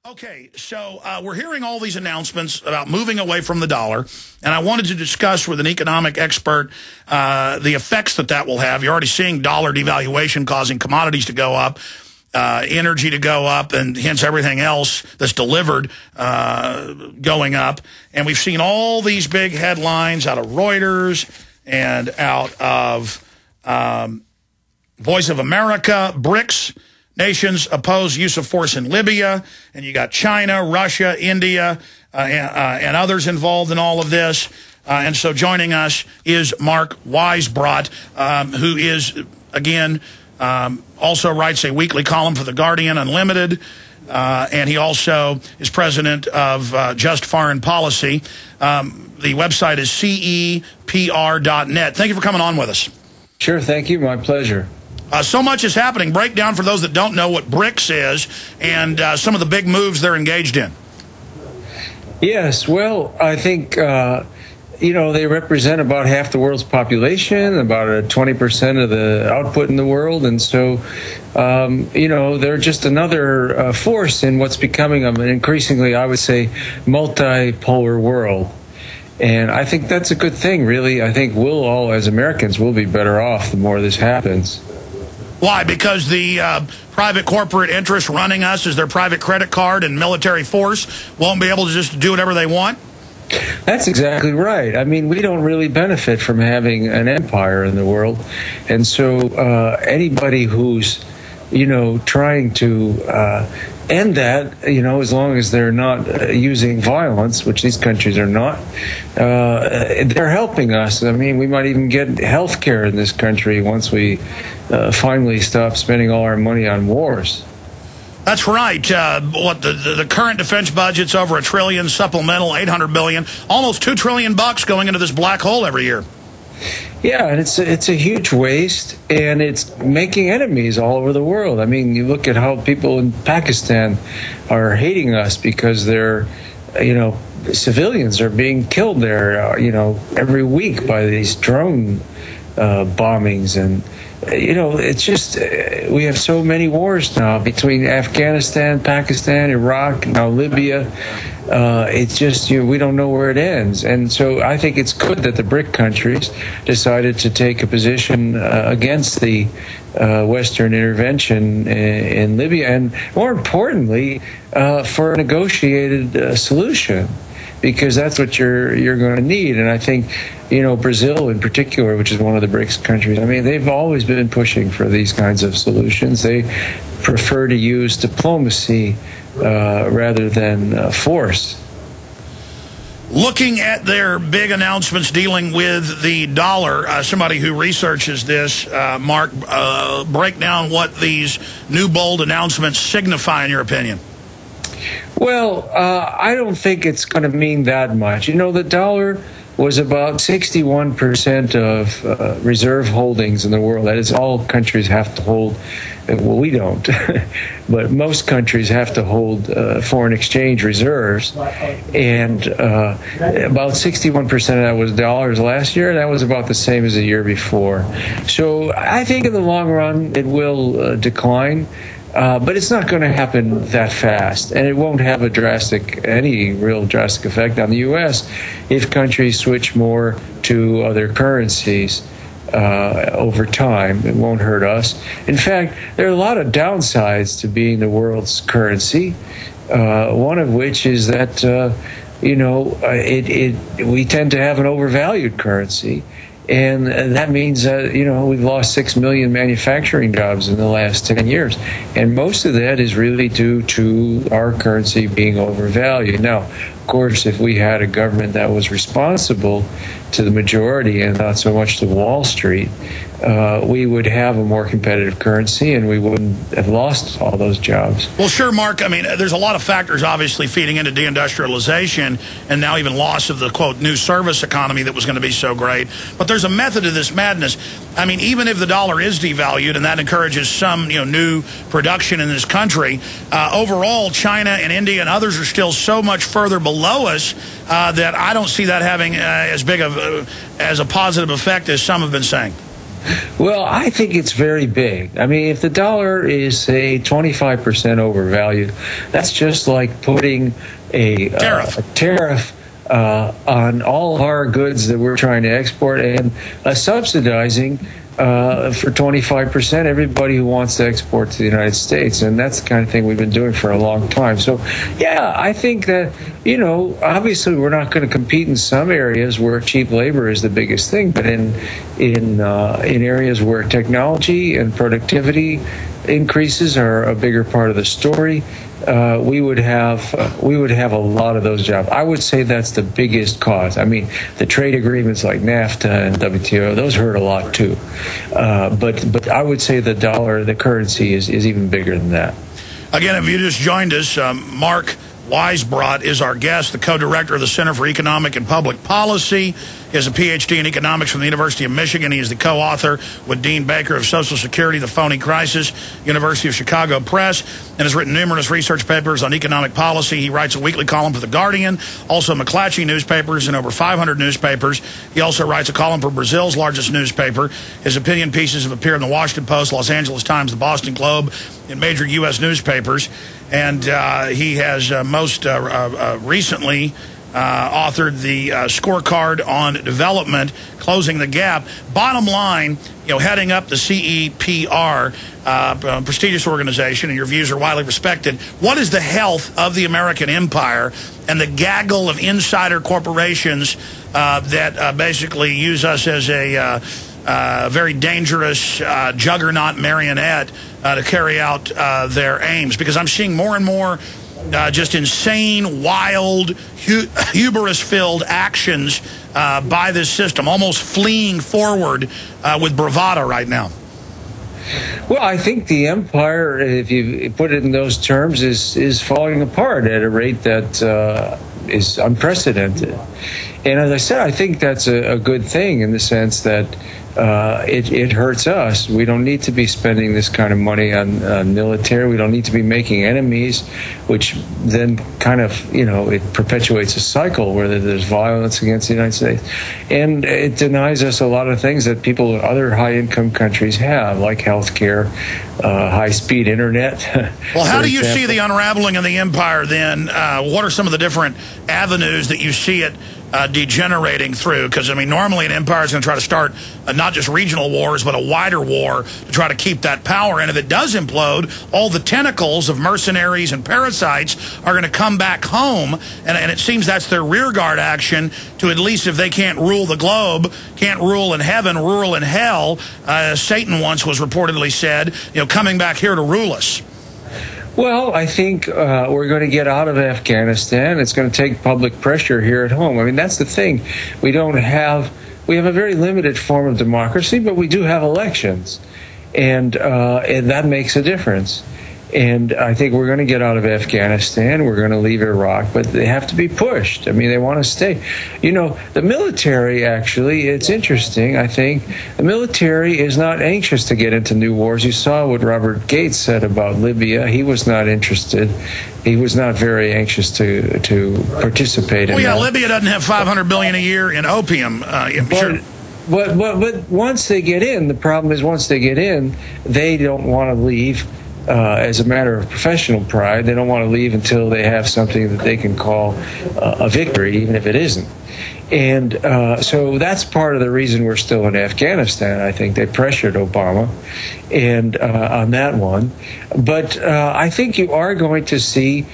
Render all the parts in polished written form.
Okay, so we're hearing all these announcements about moving away from the dollar, and I wanted to discuss with an economic expert the effects that will have. You're already seeing dollar devaluation causing commodities to go up, energy to go up, and hence everything else that's delivered going up. And we've seen all these big headlines out of Reuters and out of Voice of America, BRICS. Nations oppose use of force in Libya, and you got China, Russia, India, and others involved in all of this. And so joining us is Mark Weisbrot, who is, again, also writes a weekly column for The Guardian Unlimited, and he also is president of Just Foreign Policy. The website is cepr.net. Thank you for coming on with us. Sure, thank you. My pleasure. So much is happening. Break down for those that don't know what BRICS is and some of the big moves they're engaged in. Yes, well, I think, they represent about half the world's population, about 20% of the output in the world. And so, they're just another force in what's becoming an increasingly, I would say, multipolar world. And I think that's a good thing, really. I think we'll all, as Americans, will be better off the more this happens. Why? Because the private corporate interests running us as their private credit card and military force won't be able to just do whatever they want? That's exactly right. I mean, we don't really benefit from having an empire in the world. And so anybody who's, trying to end that, as long as they're not using violence, which these countries are not, they're helping us. I mean, we might even get health care in this country once we finally stop spending all our money on wars. That's right. The current defense budget's over $1 trillion, supplemental $800 billion, almost $2 trillion going into this black hole every year. Yeah, and it's a huge waste, and it's making enemies all over the world. I mean, you look at how people in Pakistan are hating us because they're, civilians are being killed there, every week by these drone bombings. And, it's just, we have so many wars now between Afghanistan, Pakistan, Iraq, now Libya. It's just, we don't know where it ends. And so I think it's good that the BRIC countries decided to take a position against the Western intervention in Libya, and more importantly, for a negotiated solution, because that's what you're going to need. And I think, Brazil in particular, which is one of the BRICS countries, I mean, they've always been pushing for these kinds of solutions. They prefer to use diplomacy rather than force. Looking at their big announcements dealing with the dollar, somebody who researches this, Mark, break down what these new bold announcements signify in your opinion. Well, I don't think it's going to mean that much. The dollar was about 61% of reserve holdings in the world. That is, all countries have to hold. Well, we don't, but most countries have to hold foreign exchange reserves. And about 61% of that was dollars last year. That was about the same as the year before. So I think in the long run, it will decline. But it's not going to happen that fast, and it won't have any real drastic effect on the U.S. if countries switch more to other currencies over time. It won't hurt us. In fact, there are a lot of downsides to being the world's currency, one of which is that, we tend to have an overvalued currency. And that means that, we've lost 6 million manufacturing jobs in the last 10 years. And most of that is really due to our currency being overvalued. Now, of course, if we had a government that was responsible to the majority and not so much to Wall Street, we would have a more competitive currency and we wouldn't have lost all those jobs. Well, sure, Mark. I mean, there's a lot of factors obviously feeding into deindustrialization and now even loss of the, quote, new service economy that was going to be so great. But there's a method to this madness. I mean, even if the dollar is devalued and that encourages some, new production in this country, overall, China and India and others are still so much further below us that I don't see that having as big of as a positive effect as some have been saying. Well, I think it's very big. I mean, if the dollar is, say, 25% overvalued, that's just like putting a tariff on all of our goods that we're trying to export and subsidizing for 25% everybody who wants to export to the United States. And that's the kind of thing we've been doing for a long time. So, yeah, I think that, obviously we're not going to compete in some areas where cheap labor is the biggest thing, but in areas where technology and productivity increases are a bigger part of the story, we would have a lot of those jobs. I would say that's the biggest cause. I mean, the trade agreements like NAFTA and WTO, those hurt a lot too. But I would say the dollar, the currency, is even bigger than that. Again, if you just joined us, Mark Weisbrot is our guest, the co-director of the Center for Economic and Public Policy. He has a Ph.D. in economics from the University of Michigan. He is the co-author with Dean Baker of Social Security, The Phony Crisis, University of Chicago Press, and has written numerous research papers on economic policy. He writes a weekly column for The Guardian, also McClatchy newspapers, and over 500 newspapers. He also writes a column for Brazil's largest newspaper. His opinion pieces have appeared in the Washington Post, Los Angeles Times, the Boston Globe, in major U.S. newspapers. And he has most recently authored the scorecard on development, Closing the Gap. Bottom line, heading up the CEPR, prestigious organization, and your views are widely respected. What is the health of the American empire and the gaggle of insider corporations that basically use us as a very dangerous juggernaut marionette to carry out their aims? Because I'm seeing more and more just insane, wild, hubris-filled actions by this system, almost fleeing forward with bravado right now. Well, I think the empire, if you put it in those terms, is falling apart at a rate that is unprecedented. And as I said, I think that's a good thing in the sense that it hurts us. We don't need to be spending this kind of money on military. We don't need to be making enemies, which then kind of, it perpetuates a cycle where there's violence against the United States. And it denies us a lot of things that people in other high-income countries have, like health care, high-speed internet. Well, how do you see the unraveling of the empire then? What are some of the different avenues that you see it degenerating through? Because, I mean, normally an empire is going to try to start not just regional wars, but a wider war to try to keep that power. And if it does implode, all the tentacles of mercenaries and parasites are going to come back home. And it seems that's their rearguard action to, at least if they can't rule the globe, can't rule in heaven, rule in hell. Satan once was reportedly said, coming back here to rule us. Well, I think we're going to get out of Afghanistan. It's going to take public pressure here at home. I mean, that's the thing. We have a very limited form of democracy, but we do have elections, and that makes a difference. And I think we're going to get out of Afghanistan. We're going to leave Iraq, but they have to be pushed. I mean, they want to stay. The military, actually, it's interesting. I think the military is not anxious to get into new wars. You saw what Robert Gates said about Libya. He was not interested. He was not very anxious to participate in that. Libya doesn't have $500 billion a year in opium. But once they get in, the problem is once they get in, they don't want to leave. As a matter of professional pride, they don't want to leave until they have something that they can call a victory, even if it isn't. And so that's part of the reason we're still in Afghanistan. I think they pressured Obama and on that one. But I think you are going to see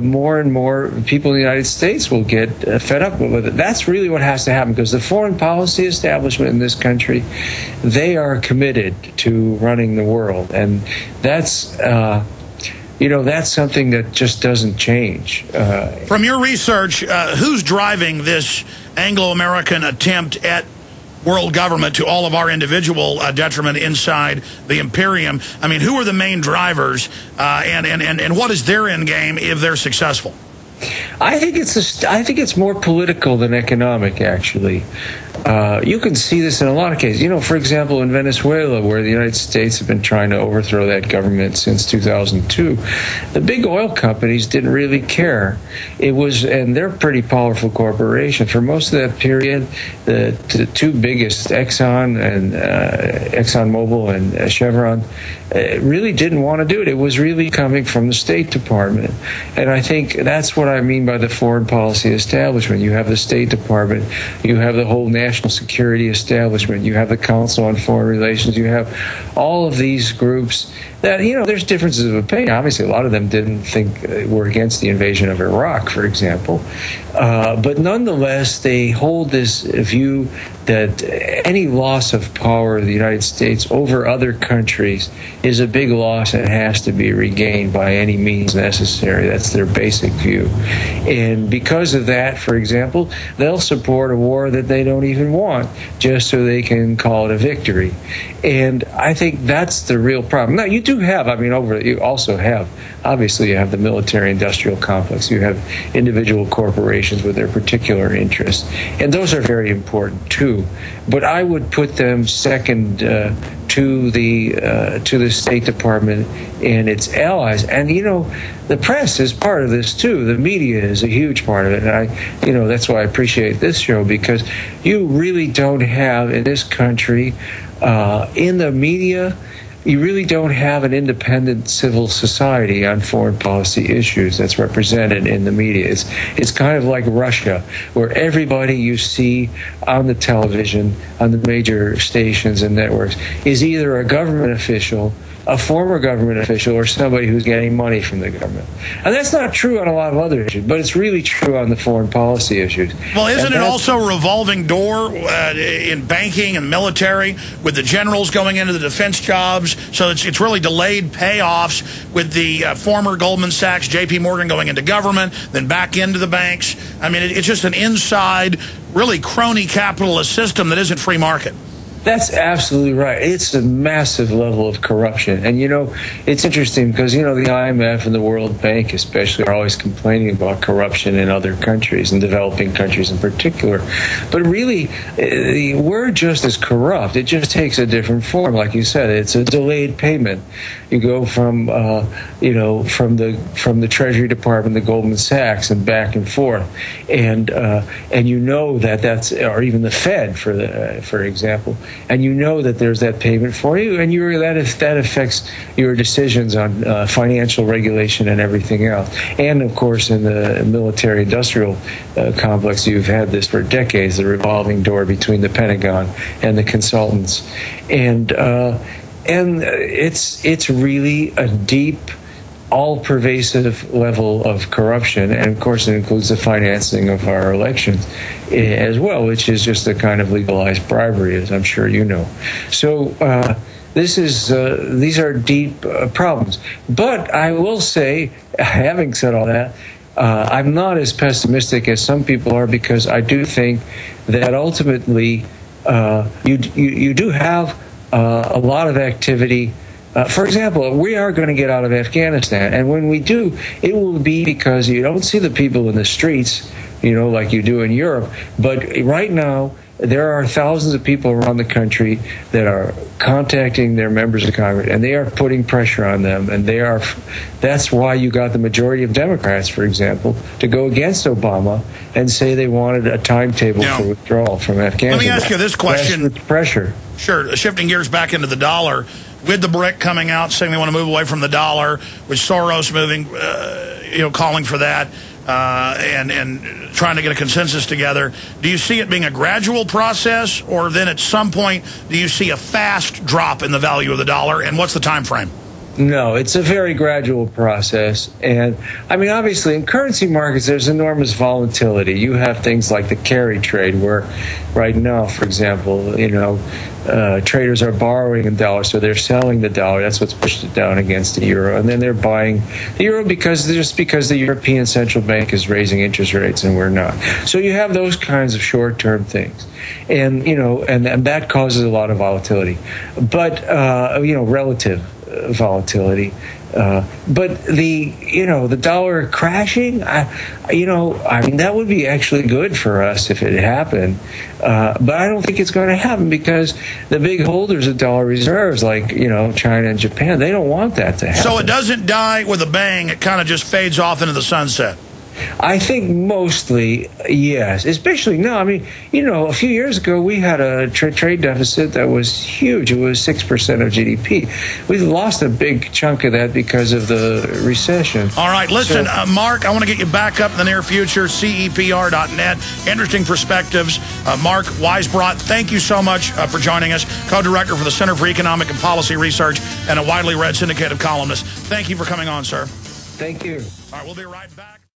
more and more people in the United States will get fed up with it. That's really what has to happen, because the foreign policy establishment in this country, they are committed to running the world. And that's that's something that just doesn't change. From your research, who's driving this Anglo-American attempt at world government to all of our individual detriment inside the imperium? I mean, who are the main drivers, and what is their end game if they're successful? I think it's more political than economic, actually. You can see this in a lot of cases. For example, in Venezuela, where the United States have been trying to overthrow that government since 2002, the big oil companies didn't really care. And they're a pretty powerful corporation. For most of that period, the two biggest, ExxonMobil and Chevron, really didn't want to do it. It was really coming from the State Department. And I think that's what I mean by the foreign policy establishment. You have the State Department, you have the whole national security establishment, you have the Council on Foreign Relations, you have all of these groups that, there's differences of opinion. Obviously, a lot of them didn't think were against the invasion of Iraq, for example. But nonetheless, they hold this view that any loss of power of the United States over other countries is a big loss and has to be regained by any means necessary. That's their basic view. And because of that, for example, they'll support a war that they don't even want just so they can call it a victory. And I think that's the real problem. Now, you do have, you also have, obviously, you have the military-industrial complex. You have individual corporations with their particular interests. And those are very important, too. But I would put them second to the State Department and its allies. And, the press is part of this, too. The media is a huge part of it. And that's why I appreciate this show, because you really don't have, in this country, in the media, you really don't have an independent civil society on foreign policy issues that's represented in the media. It's kind of like Russia, where everybody you see on the television, on the major stations and networks, is either a government official, a former government official, or somebody who's getting money from the government. And that's not true on a lot of other issues, but it's really true on the foreign policy issues. Well, isn't it also a revolving door in banking and military, with the generals going into the defense jobs? So it's really delayed payoffs, with the former Goldman Sachs, J.P. Morgan going into government, then back into the banks. It's just an inside, really crony capitalist system that isn't free market. That's absolutely right. It's a massive level of corruption. And, it's interesting because, the IMF and the World Bank especially are always complaining about corruption in other countries, and developing countries in particular. But really, we're just as corrupt. It just takes a different form. Like you said, it's a delayed payment. You go from the Treasury Department to Goldman Sachs and back and forth. And that's, or even the Fed, for example. And that there's that payment for you, and that affects your decisions on financial regulation and everything else. And of course, in the military-industrial complex, you've had this for decades: the revolving door between the Pentagon and the consultants, and it's really a deep, all-pervasive level of corruption. And of course, it includes the financing of our elections as well, which is just a kind of legalized bribery, as I'm sure you know. So these are deep problems. But I will say, having said all that, I'm not as pessimistic as some people are, because I do think that ultimately you do have a lot of activity. For example, we are going to get out of Afghanistan, and when we do, it will be because you don't see the people in the streets, like you do in Europe. But right now, there are thousands of people around the country that are contacting their members of Congress, and they are putting pressure on them. And that's why you got the majority of Democrats, for example, to go against Obama and say they wanted a timetable for withdrawal from Afghanistan. Let me ask you this question. Pressure. Sure. Shifting gears back into the dollar. With the BRIC coming out saying they want to move away from the dollar, with Soros moving, calling for that, and trying to get a consensus together, do you see it being a gradual process, or then at some point do you see a fast drop in the value of the dollar, and what's the time frame? No, it's a very gradual process. And obviously in currency markets, there's enormous volatility. You have things like the carry trade, where right now, for example, traders are borrowing in dollars, so they're selling the dollar. That's what's pushed it down against the euro. And then they're buying the euro because the European Central Bank is raising interest rates and we're not. So you have those kinds of short-term things. And, and that causes a lot of volatility. But, relative volatility. But the dollar crashing, that would be actually good for us if it happened. But I don't think it's going to happen because the big holders of dollar reserves, like China and Japan, they don't want that to happen. So it doesn't die with a bang; it kind of just fades off into the sunset. I think mostly, yes. Especially now. I mean, a few years ago we had a trade deficit that was huge. It was 6% of GDP. We've lost a big chunk of that because of the recession. All right, listen, Mark, I want to get you back up in the near future, CEPR.net. Interesting perspectives. Mark Weisbrot, thank you so much for joining us, co-director for the Center for Economic and Policy Research and a widely read syndicated columnist. Thank you for coming on, sir. Thank you. All right, we'll be right back.